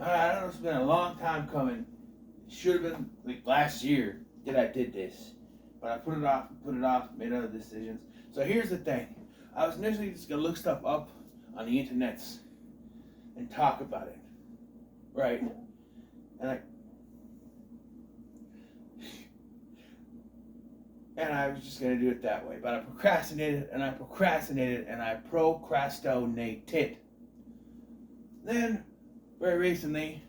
I don't know, it's been a long time coming. It should have been like last year that I did this. But I put it off, made other decisions. So here's the thing. I was initially just going to look stuff up on the internets and talk about it. Right? And I was just going to do it that way. But I procrastinated and I procrastinated and I procrastinated. Then, very recently,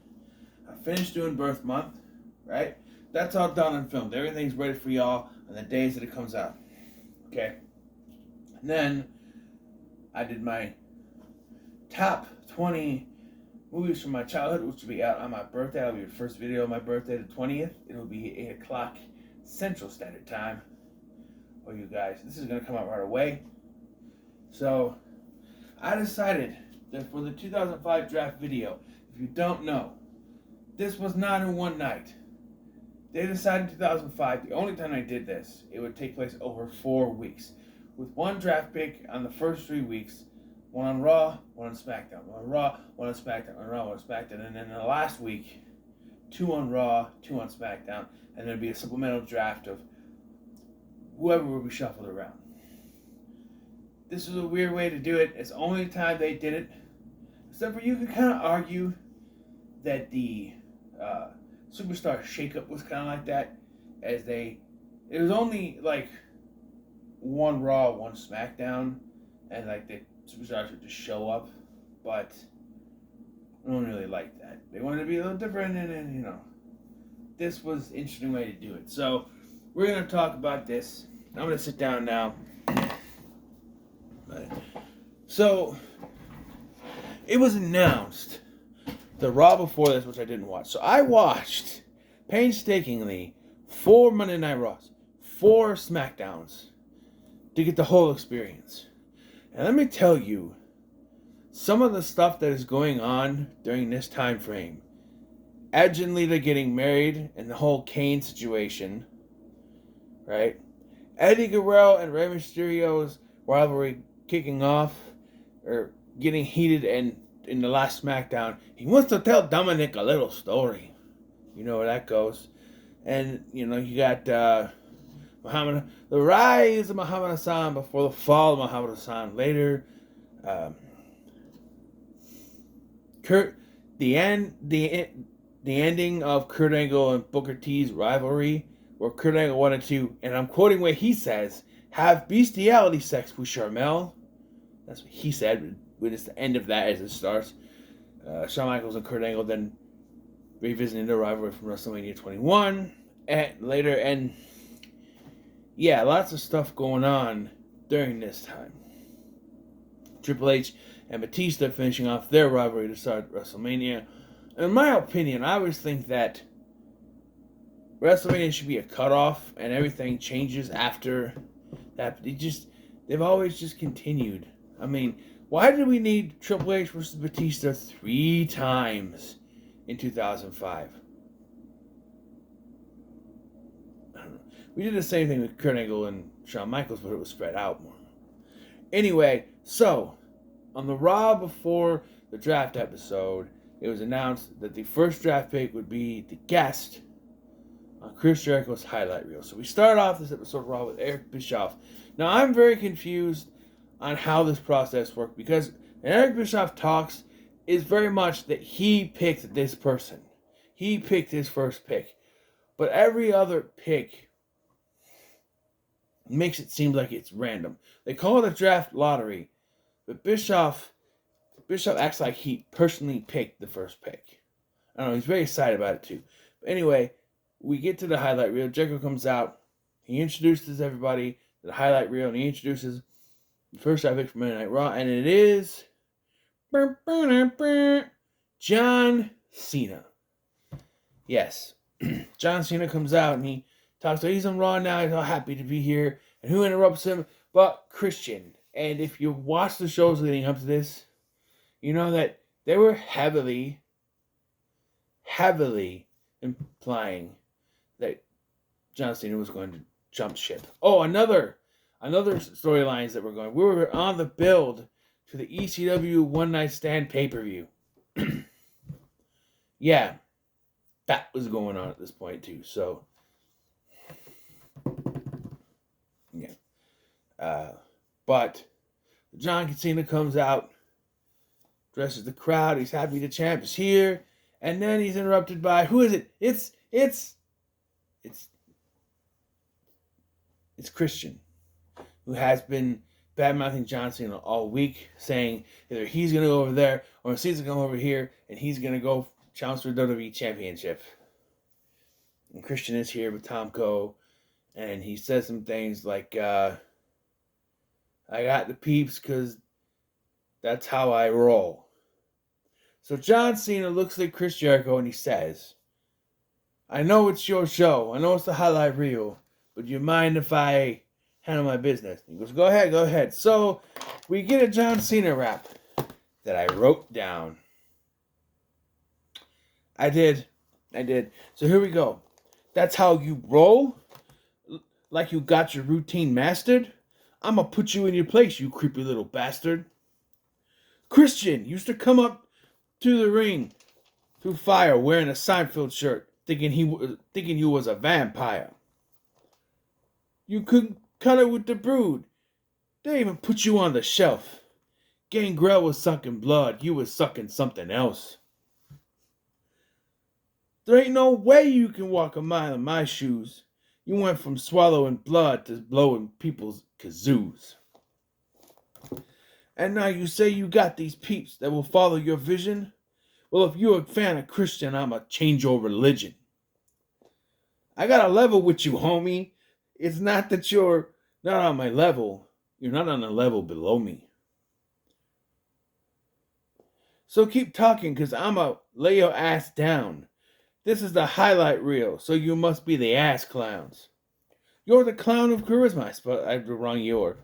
I finished doing birth month, right? That's all done and filmed. Everything's ready for y'all on the days that it comes out. Okay? And then, I did my top 20 movies from my childhood, which will be out on my birthday. That'll be the first video on my birthday, the 20th. It'll be 8 o'clock Central Standard Time. Oh, you guys, this is going to come out right away. So, I decided that for the 2005 draft video, if you don't know, this was not in one night. They decided in 2005, the only time I did this, it would take place over 4 weeks. With one draft pick on the first 3 weeks, one on Raw, one on SmackDown, one on Raw, one on SmackDown, one on Raw, one on SmackDown, and then the last week, 2 on Raw, 2 on SmackDown, and there'd be a supplemental draft of whoever would be shuffled around. This was a weird way to do it. It's the only time they did it. Except for you could kind of argue that the Superstar shakeup was kind of like that, it was only like one Raw, one SmackDown, and like the Superstars would just show up, but I don't really like that. They wanted to be a little different, and this was an interesting way to do it. So we're gonna talk about this. I'm gonna sit down now. So it was announced the Raw before this, which I didn't watch. So I watched painstakingly 4 Monday Night Raws, 4 SmackDowns to get the whole experience. And let me tell you, some of the stuff that is going on during this time frame, Edge and Lita getting married and the whole Kane situation, right? Eddie Guerrero and Rey Mysterio's rivalry kicking off or getting heated, and in the last SmackDown, he wants to tell Dominic a little story. You know where that goes. And, you got the rise of Muhammad Hassan before the fall of Muhammad Hassan later. The ending of Kurt Angle and Booker T's rivalry, where Kurt Angle wanted to, and I'm quoting what he says, have bestiality sex with Sharmell. That's what he said. With just the end of that as it starts. Shawn Michaels and Kurt Angle then revisiting the rivalry from WrestleMania 21 and later, and yeah, lots of stuff going on during this time. Triple H and Batista finishing off their rivalry to start WrestleMania. In my opinion, I always think that WrestleMania should be a cutoff and everything changes after that. They've always just continued. I mean, why did we need Triple H versus Batista 3 times in 2005? I don't know. We did the same thing with Kurt Angle and Shawn Michaels, but it was spread out more. Anyway, so on the Raw before the draft episode, it was announced that the first draft pick would be the guest on Chris Jericho's highlight reel. So we start off this episode of Raw with Eric Bischoff. Now, I'm very confused on how this process worked, because Eric Bischoff talks is very much that he picked this person. He picked his first pick. But every other pick makes it seem like it's random. They call it a draft lottery, but Bischoff acts like he personally picked the first pick. I don't know, he's very excited about it too. But anyway, we get to the highlight reel. Jericho comes out. He introduces everybody to the highlight reel, and he introduces the first draft pick for Monday Night Raw, and it is John Cena. Yes. John Cena comes out, and he talks about he's on Raw now. He's all happy to be here. And who interrupts him but Christian? And if you watch the shows leading up to this, you know that they were heavily implying that John Cena was going to jump ship. Oh, another storylines that we're going. We were on the build to the ECW One Night Stand pay-per-view. yeah, that was going on at this point too. So yeah, uh, but John Cena comes out, dresses the crowd. He's happy the champ is here, and then he's interrupted by who is it? It's Christian, who has been bad mouthing John Cena all week, saying either he's gonna go over there or Cena's gonna come over here, and he's gonna go challenge for the WWE Championship. And Christian is here with Tomko, and he says some things like, "I got the peeps because that's how I roll." So John Cena looks at Chris Jericho and he says, "I know it's your show. I know it's the highlight reel, but do you mind if I handle my business?" He goes, go ahead. So we get a John Cena rap that I wrote down. I did. So here we go. That's how you roll? Like you got your routine mastered? I'ma put you in your place, you creepy little bastard. Christian used to come up to the ring through fire wearing a Seinfeld shirt, thinking you was a vampire. You couldn't cut it with the Brood. They even put you on the shelf. Gangrel was sucking blood. You was sucking something else. There ain't no way you can walk a mile in my shoes. You went from swallowing blood to blowing people's kazoos. And now you say you got these peeps that will follow your vision? Well, if you're a fan of Christian, I'ma change your religion. I got a level with you, homie. It's not that you're not on my level. You're not on a level below me. So keep talking, because I'ma lay your ass down. This is the highlight reel, so you must be the ass clowns. You're the clown of charisma. I wrong your.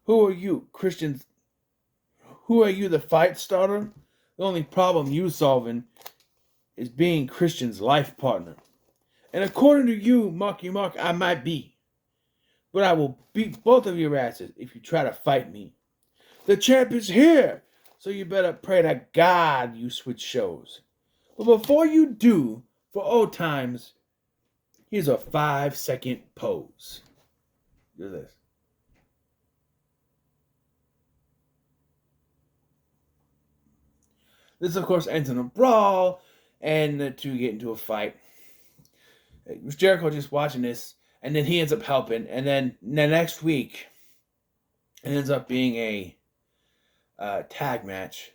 Who are you, Christians? Who are you, the fight starter? The only problem you solving is being Christian's life partner. And according to you, Marky Mark, I might be. But I will beat both of your asses if you try to fight me. The champ is here, so you better pray to God you switch shows. But before you do, for old times, here's a 5-second pose. Do this. This, of course, ends in a brawl, and the two get into a fight. Jericho just watching this, and then he ends up helping, and then the next week, it ends up being a tag match.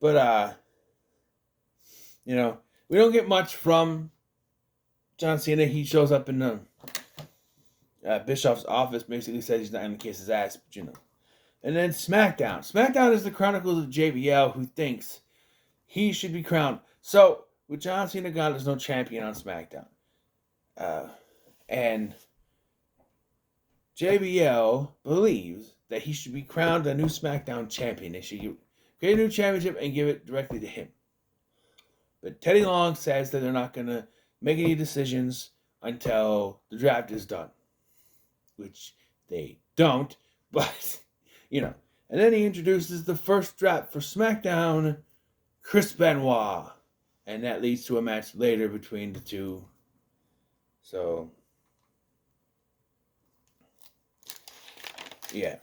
But, we don't get much from John Cena. He shows up in the Bischoff's office, basically says he's not going to kiss his ass, but And then SmackDown. SmackDown is the Chronicles of JBL, who thinks he should be crowned. So, with John Cena gone, there's no champion on SmackDown. And JBL believes that he should be crowned a new SmackDown champion. They should create a new championship and give it directly to him. But Teddy Long says that they're not going to make any decisions until the draft is done. Which they don't, but, And then he introduces the first draft for SmackDown, Chris Benoit. And that leads to a match later between the two. So, yeah.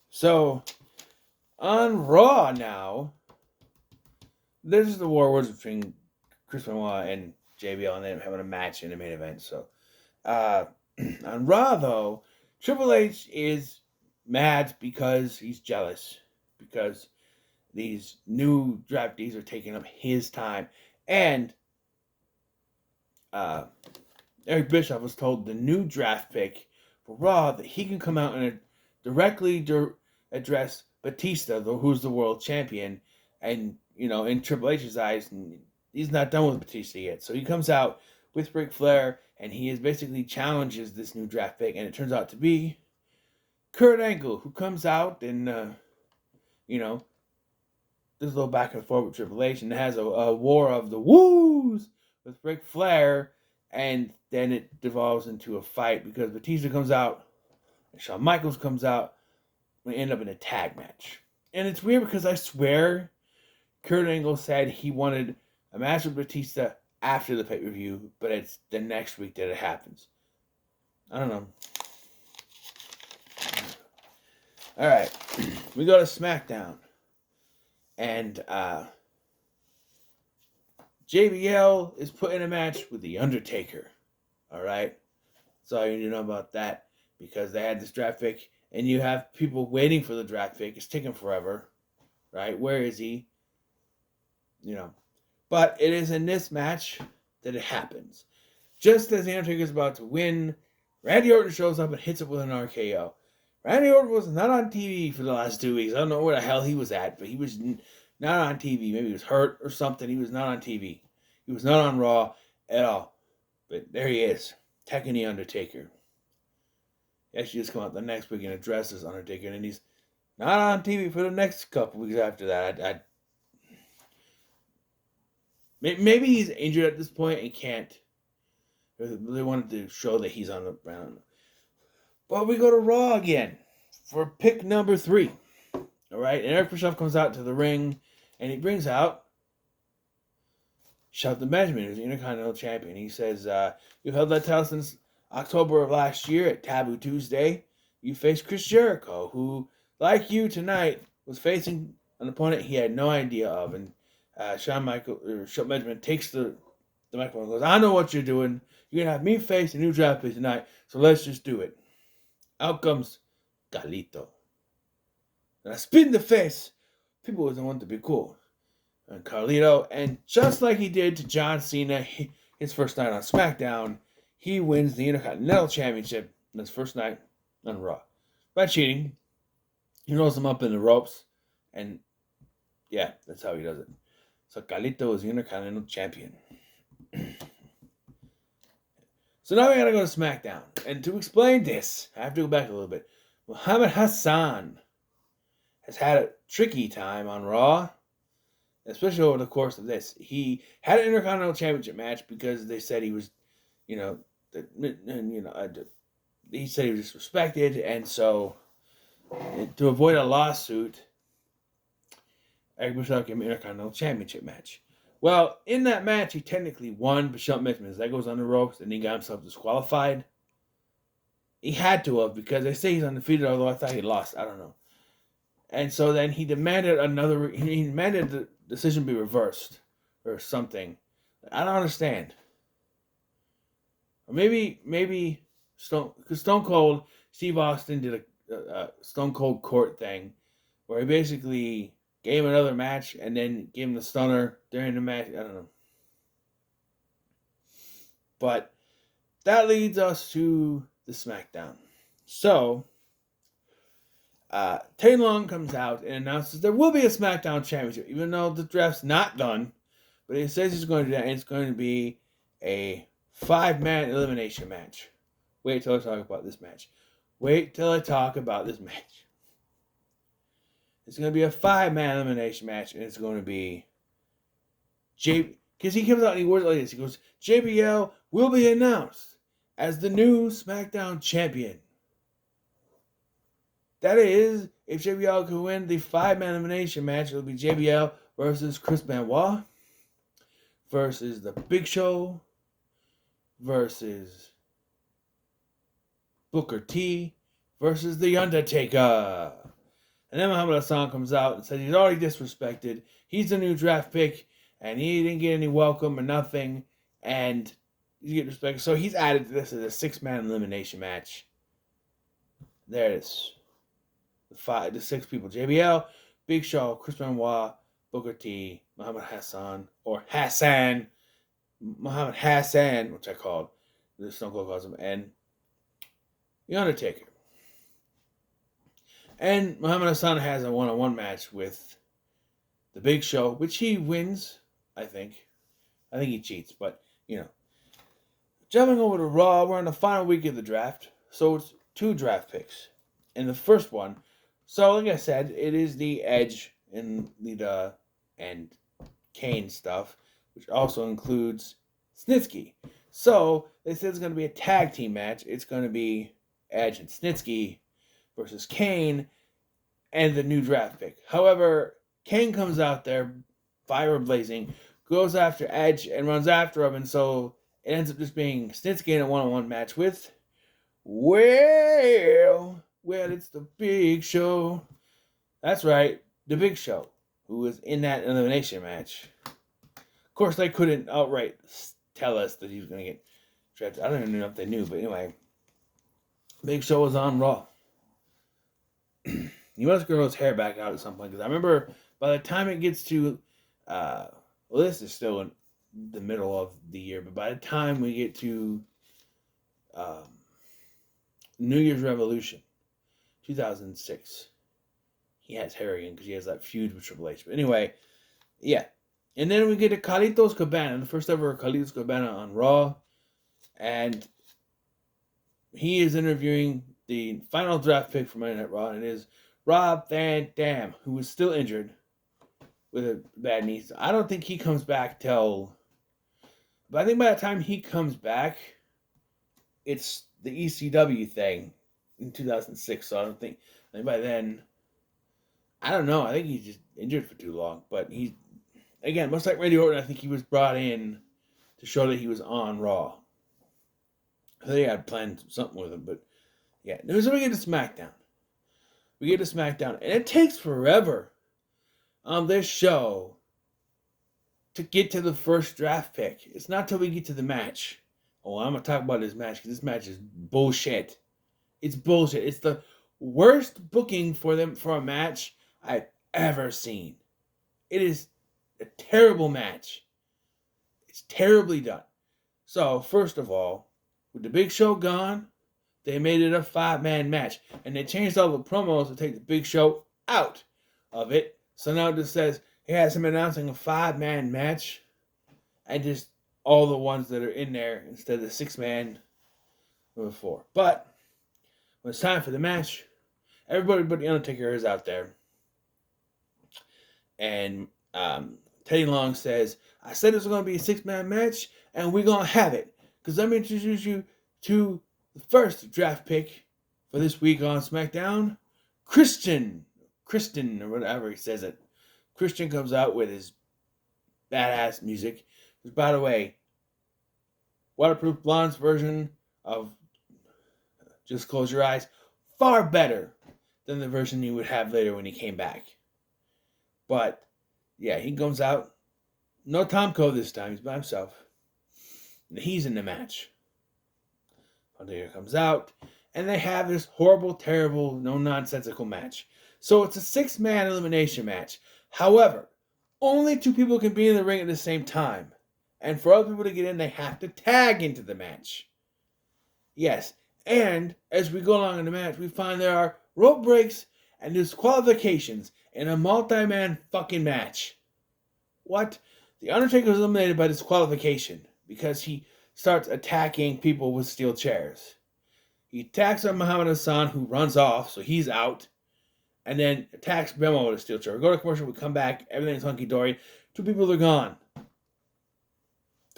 So, on Raw now, this is the war was between Chris Benoit and JBL, and then having a match in the main event. So, on Raw, though, Triple H is mad because he's jealous. Because these new draftees are taking up his time. And Eric Bischoff was told the new draft pick for Raw that he can come out and directly address Batista, who's the world champion. And, in Triple H's eyes, he's not done with Batista yet. So he comes out with Ric Flair, and he basically challenges this new draft pick. And it turns out to be Kurt Angle, who comes out and, there's a little back and forth with Triple H, and it has a war of the woos with Ric Flair, and then it devolves into a fight because Batista comes out, and Shawn Michaels comes out, and we end up in a tag match. And it's weird because I swear Kurt Angle said he wanted a match with Batista after the pay-per-view, but it's the next week that it happens. I don't know. All right, we go to SmackDown, and JBL is put in a match with The Undertaker. All right, that's all you need to know about that, because they had this draft pick, and you have people waiting for the draft pick. It's taking forever, right? Where is he? But it is in this match that it happens. Just as The Undertaker is about to win, Randy Orton shows up and hits it with an RKO. Randy Orton was not on TV for the last 2 weeks. I don't know where the hell he was at, but he was not on TV. Maybe he was hurt or something. He was not on TV. He was not on Raw at all. But there he is, attacking The Undertaker. He actually just come out the next week and addresses Undertaker, and he's not on TV for the next couple weeks after that. Maybe he's injured at this point and can't. They wanted to show that he's on the ground. But we go to Raw again for pick number 3. All right, and Eric Bischoff comes out to the ring, and he brings out Shelton Benjamin, who's the Intercontinental Champion. He says, "You've held that title since October of last year at Taboo Tuesday. You faced Chris Jericho, who, like you tonight, was facing an opponent he had no idea of." And Shelton Benjamin takes the microphone and goes, "I know what you're doing. You're going to have me face a new draft pick tonight, so let's just do it." Out comes Carlito. And I spit in the face. People doesn't want to be cool. And Carlito, and just like he did to John Cena his first night on SmackDown, he wins the Intercontinental Championship in his first night on Raw. By cheating, he rolls him up in the ropes, and yeah, that's how he does it. So Carlito is the Intercontinental Champion. So now we gotta go to SmackDown. And to explain this, I have to go back a little bit. Muhammad Hassan has had a tricky time on Raw, especially over the course of this. He had an Intercontinental Championship match because they said he was, he said he was disrespected, and so to avoid a lawsuit, Eric Bischoff gave him an Intercontinental Championship match. Well, in that match, he technically won, but Shelton Benjamin, that goes on the ropes, and he got himself disqualified. He had to have, because they say he's undefeated, although I thought he lost. I don't know. And so then he demanded the decision be reversed, or something. I don't understand. Or maybe Stone Cold, Steve Austin did a Stone Cold Court thing, where he basically gave him another match and then gave him the stunner during the match. I don't know. But that leads us to the SmackDown. So, Tay Long comes out and announces there will be a SmackDown Championship, even though the draft's not done. But he says he's going to do that, and it's going to be a 5-man elimination match. Wait till I talk about this match. It's going to be a 5-man elimination match, and it's going to be because he comes out and he words like this. He goes, JBL will be announced as the new SmackDown champion. That is, if JBL can win the 5-man elimination match, it'll be JBL versus Chris Benoit, versus The Big Show, versus Booker T, versus The Undertaker. And then Muhammad Hassan comes out and says he's already disrespected. He's the new draft pick, and he didn't get any welcome or nothing, and he's getting respected. So he's added to this as a 6-man elimination match. There it is. The 6 people. JBL, Big Show, Chris Benoit, Booker T, Muhammad Hassan, or Hassan, Muhammad Hassan, which I called, the Stone Cold calls him, and The Undertaker. And Muhammad Hassan has a one-on-one match with The Big Show, which he wins, I think. I think he cheats, but, Jumping over to Raw, we're in the final week of the draft, so it's 2 draft picks. And the first one, so like I said, it is the Edge and Lita and Kane stuff, which also includes Snitsky. So they said it's going to be a tag team match. It's going to be Edge and Snitsky versus Kane and the new draft pick. However, Kane comes out there fire blazing, goes after Edge and runs after him, and so it ends up just being Snitsky in a one-on-one match with, well, it's the Big Show. That's right, the Big Show, who was in that elimination match. Of course, they couldn't outright tell us that he was going to get drafted. I don't even know if they knew, but anyway, Big Show was on Raw. He must grow his hair back out at some point, because I remember by the time it gets to, this is still in the middle of the year, but by the time we get to New Year's Revolution, 2006, he has hair again because he has that feud with Triple H. But anyway, yeah. And then we get to Carlitos Cabana, the first ever Carlitos Cabana on Raw, and he is interviewing the final draft pick for Monday Night Raw, and it is Rob Van Dam, who is still injured with a bad knee. So I don't think he comes back till... But I think by the time he comes back, it's the ECW thing in 2006. So I don't think by then... I don't know. I think he's just injured for too long. But he's... Again, much like Randy Orton, I think he was brought in to show that he was on Raw. I think I had planned something with him, but... Yeah, so we get to SmackDown. And it takes forever on this show to get to the first draft pick. It's not till we get to the match. Oh, I'm going to talk about this match because this match is bullshit. It's bullshit. It's the worst booking for them for a match I've ever seen. It is a terrible match. It's terribly done. So, first of all, with the Big Show gone, they made it a 5-man match. And they changed all the promos to take the Big Show out of it. So now it just says, he has him announcing a 5-man match. And just all the ones that are in there instead of the 6-man before. But when it's time for the match, everybody but The Undertaker is out there. And Teddy Long says, I said it was going to be a 6-man match, and we're going to have it. Because let me introduce you to the first draft pick for this week on SmackDown, Christian, or whatever he says it. Christian comes out with his badass music. Which, by the way, Waterproof Blonde's version of Just Close Your Eyes, far better than the version he would have later when he came back. But, yeah, he comes out. No Tom Cole this time. He's by himself. And he's in the match. Undertaker comes out, and they have this horrible, terrible, no-nonsensical match. So it's a 6-man elimination match. However, only 2 people can be in the ring at the same time. And for other people to get in, they have to tag into the match. Yes, and as we go along in the match, we find there are rope breaks and disqualifications in a multi-man fucking match. What? The Undertaker was eliminated by disqualification because he starts attacking people with steel chairs. He attacks on Muhammad Hassan, who runs off, so he's out, and then attacks Bemo with a steel chair. We go to commercial, we come back, everything's hunky-dory. 2 people are gone.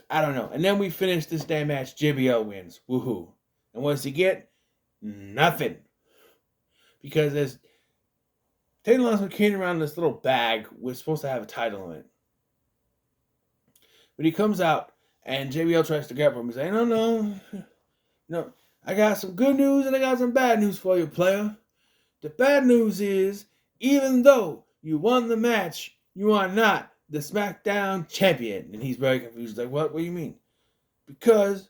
I don't know. And then we finish this damn match. JBL wins. Woohoo. And what does he get? Nothing. Because as Taylor Lawson carrying around this little bag, was supposed to have a title in it. But he comes out, and JBL tries to grab him. He's like, no, I got some good news and I got some bad news for you, player. The bad news is, even though you won the match, you are not the SmackDown champion. And he's very confused. Like, what? What do you mean? Because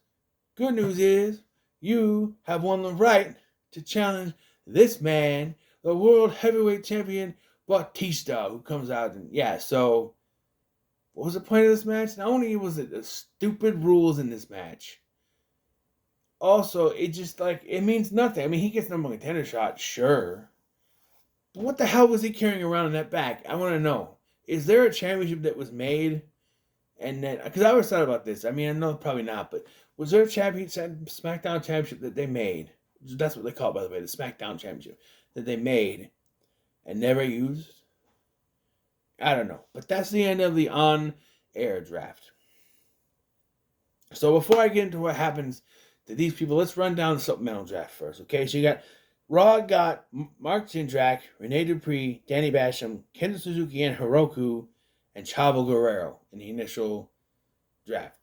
good news is, you have won the right to challenge this man, the World Heavyweight Champion, Batista, who comes out and, yeah, so... What was the point of this match? Not only was it the stupid rules in this match, also, it just, it means nothing. I mean, he gets number 1 contender shot, sure. But what the hell was he carrying around in that bag? I want to know. Is there a championship that was made? And then, because I always thought about this. I mean, I know probably not, but was there a SmackDown championship that they made? That's what they call it, by the way, the SmackDown championship that they made and never used? I don't know. But that's the end of the on-air draft. So before I get into what happens to these people, let's run down the supplemental draft first. Okay, so you got Raw got Mark Jindrak, Rene Dupree, Danny Basham, Kenta Suzuki, and Hiroku and Chavo Guerrero in the initial draft.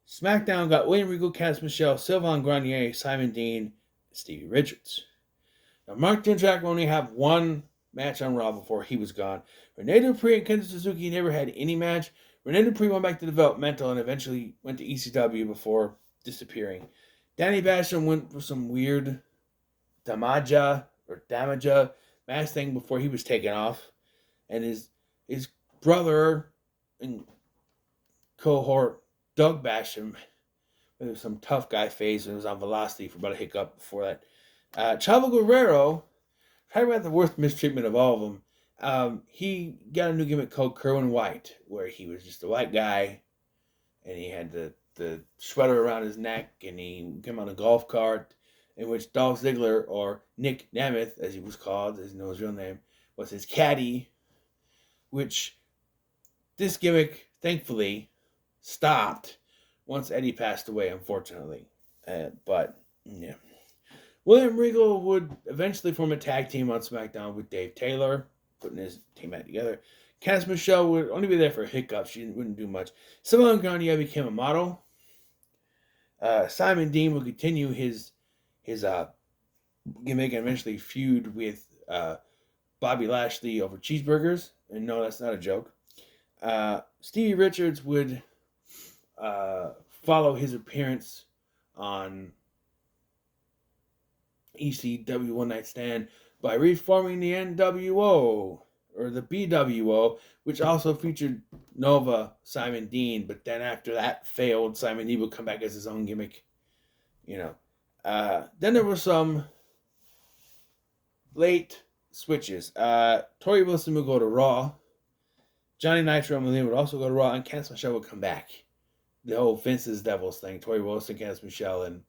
SmackDown got William Regal, Cass Michelle, Sylvain Grenier, Simon Dean, and Stevie Richards. Now, Mark Jindrak only have one match on Raw before he was gone. Rene Dupree and Kenta Suzuki never had any match. Rene Dupree went back to developmental and eventually went to ECW before disappearing. Danny Basham went for some weird Damaja match thing before he was taken off. And his brother and cohort, Doug Basham, with some tough guy phase and was on Velocity for about a hiccup before that. Chavo Guerrero, probably about the worst mistreatment of all of them. He got a new gimmick called Kerwin White, where he was just a white guy, and he had the sweater around his neck, and he came on a golf cart, in which Dolph Ziggler, or Nick Nemeth, as he was called, as you know his real name, was his caddy, which this gimmick, thankfully, stopped once Eddie passed away, unfortunately. But, yeah. William Regal would eventually form a tag team on SmackDown with Dave Taylor, putting his team back together. Cass Michelle would only be there for hiccups. She wouldn't do much. Sylvain Grenier became a model. Simon Dean would continue his gimmick and eventually feud with Bobby Lashley over cheeseburgers. And no, that's not a joke. Stevie Richards would follow his appearance on ECW One Night Stand by reforming the NWO, or the BWO, which also featured Nova Simon Dean, but then after that failed, Simon Dean would come back as his own gimmick. Then there were some late switches. Tori Wilson would go to Raw. Johnny Nitro and Molina would also go to Raw, and Cass Michelle would come back. The whole Vince's Devils thing. Tori Wilson, Cass Michelle, and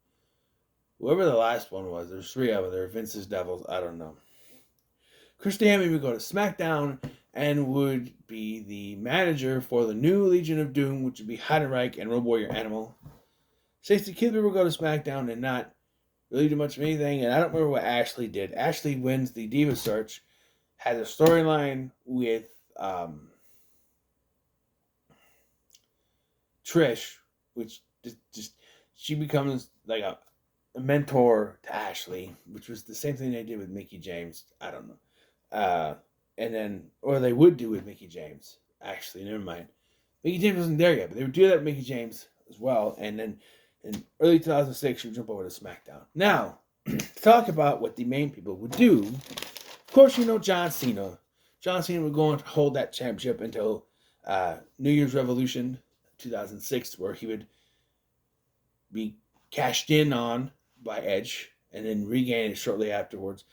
whoever the last one was. There's three of them. They're Vince's Devils. I don't know. Christian would go to SmackDown and would be the manager for the new Legion of Doom, which would be Heidenreich and Road Warrior Animal. Stacey Kidman would go to SmackDown and not really do much of anything. And I don't remember what Ashley did. Ashley wins the Diva Search, has a storyline with Trish, which just she becomes like a mentor to Ashley, which was the same thing they did with Mickie James. I don't know. And then, or they would do with Mickie James. Actually, never mind. Mickie James wasn't there yet, but they would do that with Mickie James as well. And then in early 2006, she would jump over to SmackDown. Now, to talk about what the main people would do, of course, John Cena. John Cena would go on to hold that championship until New Year's Revolution 2006, where he would be cashed in on by Edge and then regain it shortly afterwards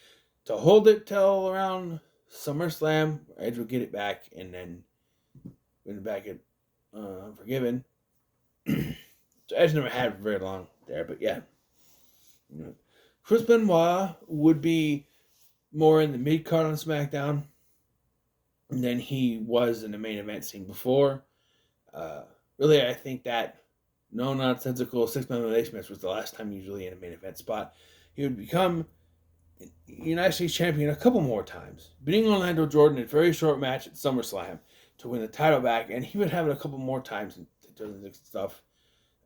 to hold it till around SummerSlam. Edge would get it back and then win it back at Unforgiven. So Edge never had it for very long there, but yeah. Chris Benoit would be more in the mid card on SmackDown than he was in the main event scene before. Really, I think that no nonsensical 6-man elimination match was the last time he was really in a main event spot. He would become United States champion a couple more times, beating Orlando Jordan in a very short match at SummerSlam to win the title back, and he would have it a couple more times in terms of stuff.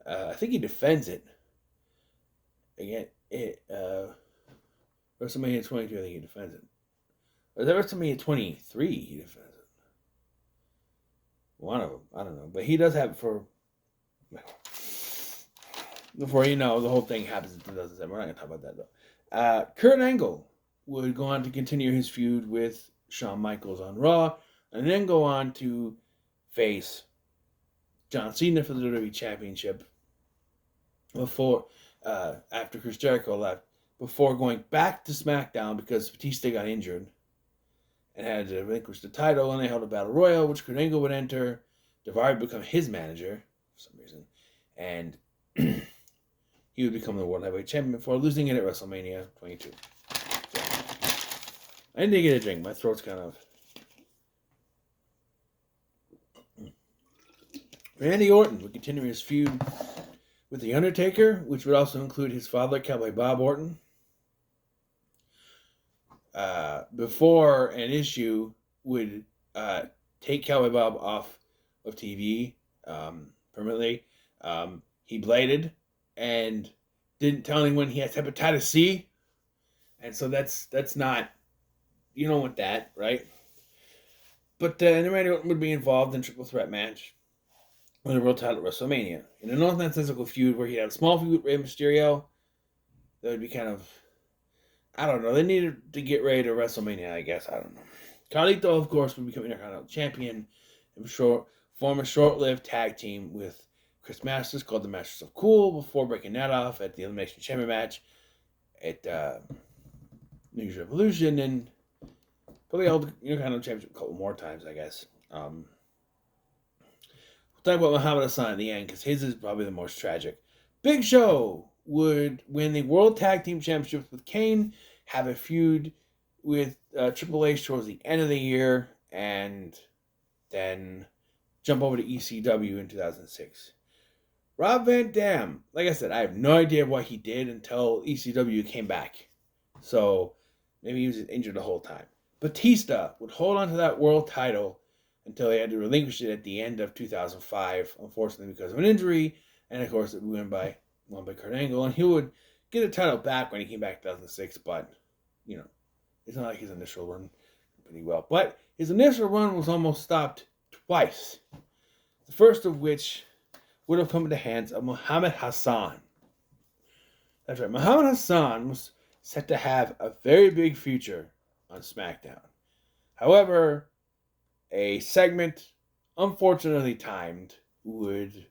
I think he defends it. Again, WrestleMania 22, I think he defends it. Or is that WrestleMania 23 he defends it? One of them. I don't know. But he does have it for... Before the whole thing happens in 2007. We're not going to talk about that, though. Kurt Angle would go on to continue his feud with Shawn Michaels on Raw, and then go on to face John Cena for the WWE Championship after Chris Jericho left, before going back to SmackDown because Batista got injured and had to relinquish the title, and they held a battle royal, which Kurt Angle would enter. Daivari would become his manager for some reason, and he would become the World Heavyweight Champion before losing it at WrestleMania 22. So, I need to get a drink. My throat's kind of... Randy Orton would continue his feud with The Undertaker, which would also include his father, Cowboy Bob Orton. Before an issue would take Cowboy Bob off of TV permanently. He bladed and didn't tell anyone he has hepatitis C, and so that's not, you don't want that, right? But then Randy Orton would be involved in a triple threat match with a world title at WrestleMania in a nonsensical feud where he'd have a small feud with Rey Mysterio. That would be kind of, I don't know. They needed to get ready to WrestleMania, I guess. I don't know. Carlito, of course, would become Intercontinental Champion and form a short-lived tag team with Chris Masters called the Masters of Cool before breaking that off at the Elimination Chamber match at New Year's Revolution, and probably held the Intercontinental Championship a couple more times, I guess. We'll talk about Muhammad Hassan at the end because his is probably the most tragic. Big Show would win the World Tag Team Championships with Kane, have a feud with Triple H towards the end of the year, and then jump over to ECW in 2006. Rob Van Dam, like I said, I have no idea what he did until ECW came back. So maybe he was injured the whole time. Batista would hold on to that world title until he had to relinquish it at the end of 2005, unfortunately because of an injury, and of course it was won by Kurt Angle, and he would get the title back when he came back in 2006, but, it's not like his initial run pretty well. But his initial run was almost stopped twice. The first of which would have come in the hands of Muhammad Hassan. That's right, Muhammad Hassan was set to have a very big future on SmackDown. However, a segment, unfortunately timed, would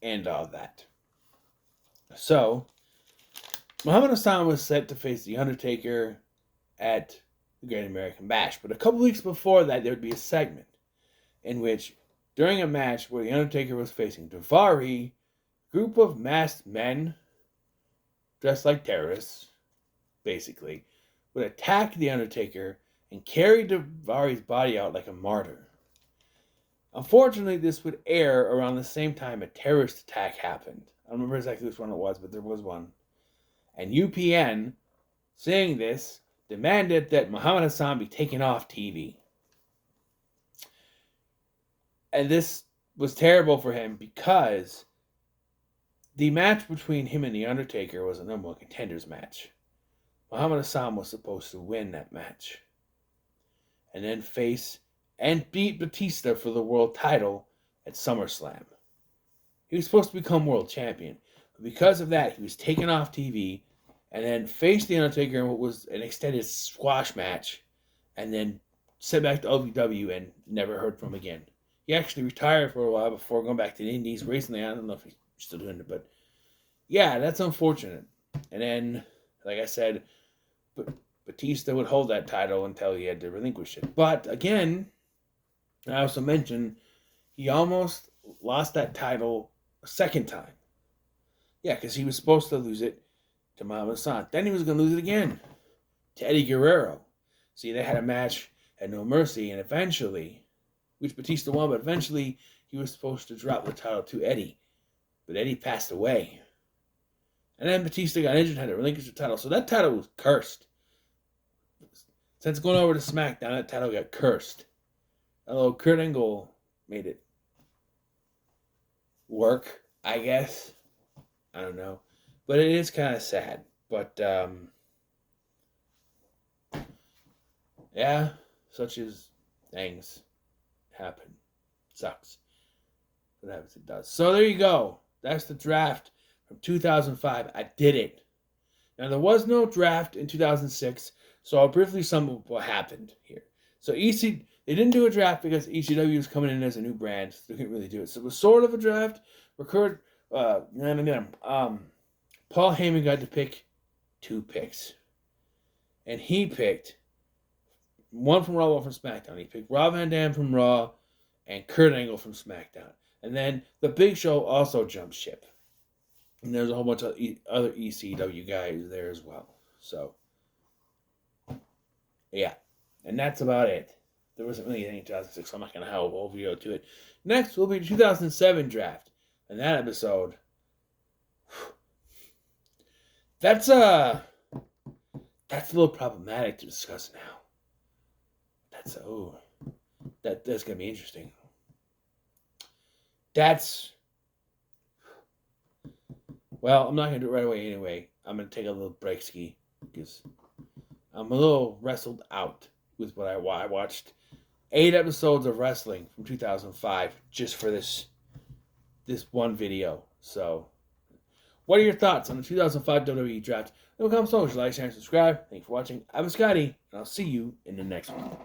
end all that. So, Muhammad Hassan was set to face The Undertaker at the Great American Bash. But a couple weeks before that, there would be a segment in which, during a match where The Undertaker was facing Daivari, a group of masked men, dressed like terrorists, basically, would attack The Undertaker and carry Daivari's body out like a martyr. Unfortunately, this would air around the same time a terrorist attack happened. I don't remember exactly which one it was, but there was one. And UPN, seeing this, demanded that Muhammad Hassan be taken off TV. And this was terrible for him because the match between him and The Undertaker was a number one contenders match. Muhammad Hassan was supposed to win that match and then face and beat Batista for the world title at SummerSlam. He was supposed to become world champion, but because of that, he was taken off TV and then faced The Undertaker in what was an extended squash match, and then sent back to OVW and never heard from him again. He actually retired for a while before going back to the Indies recently. I don't know if he's still doing it, but yeah, that's unfortunate. And then, like I said, Batista would hold that title until he had to relinquish it. But again, I also mentioned he almost lost that title a second time. Yeah, because he was supposed to lose it to Muhammad Hassan. Then he was going to lose it again to Eddie Guerrero. See, they had a match at No Mercy, and eventually, which Batista won, but eventually he was supposed to drop the title to Eddie. But Eddie passed away. And then Batista got injured and had to relinquish the title. So that title was cursed. Since going over to SmackDown, that title got cursed. Although Kurt Angle made it work, I guess. I don't know. But it is kind of sad. But, yeah, such as things happen. Sucks. What happens, it does. So there you go. That's the draft from 2005. I did it. Now, there was no draft in 2006, so I'll briefly sum up what happened here. So they didn't do a draft because ECW was coming in as a new brand, so they couldn't really do it. So it was sort of a draft. Paul Heyman got to pick 2 picks. And he picked one from Raw, one from SmackDown. He picked Rob Van Dam from Raw and Kurt Angle from SmackDown. And then the Big Show also jumped ship. And there's a whole bunch of other ECW guys there as well. So, yeah. And that's about it. There wasn't really anything in 2006, so I'm not going to have a whole video to it. Next will be the 2007 draft. And that episode, that's a little problematic to discuss now. That's gonna be interesting. Well, I'm not gonna do it right away anyway. I'm gonna take a little break ski because I'm a little wrestled out with what I watched 8 episodes of wrestling from 2005 just for this one video. So, what are your thoughts on the 2005 WWE draft? Leave a comment below, like, share, and subscribe. Thanks for watching. I'm Scotty, and I'll see you in the next one.